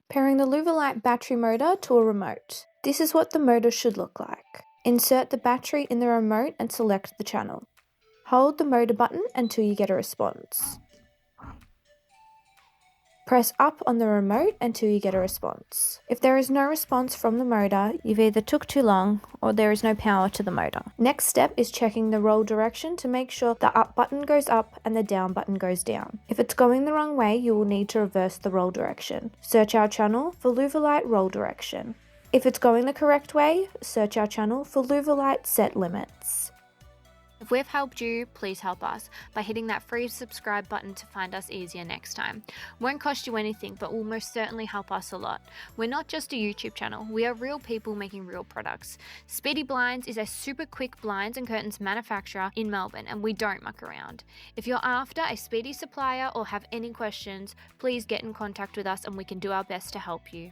Pairing the Louvolite battery motor to a remote. This is what the motor should look like. Insert the battery in the remote and select the channel. Hold the motor button until you get a response. Press up on the remote until you get a response. If there is no response from the motor, you've either took too long or there is no power to the motor. Next step is checking the roll direction to make sure the up button goes up and the down button goes down. If it's going the wrong way, you will need to reverse the roll direction. Search our channel for Louvolite roll direction. If it's going the correct way, search our channel for Louvolite Set Limits. If we've helped you, please help us by hitting that free subscribe button to find us easier next time. Won't cost you anything, but will most certainly help us a lot. We're not just a YouTube channel, we are real people making real products. Speedy Blinds is a super quick blinds and curtains manufacturer in Melbourne, and we don't muck around. If you're after a Speedy supplier or have any questions, please get in contact with us and we can do our best to help you.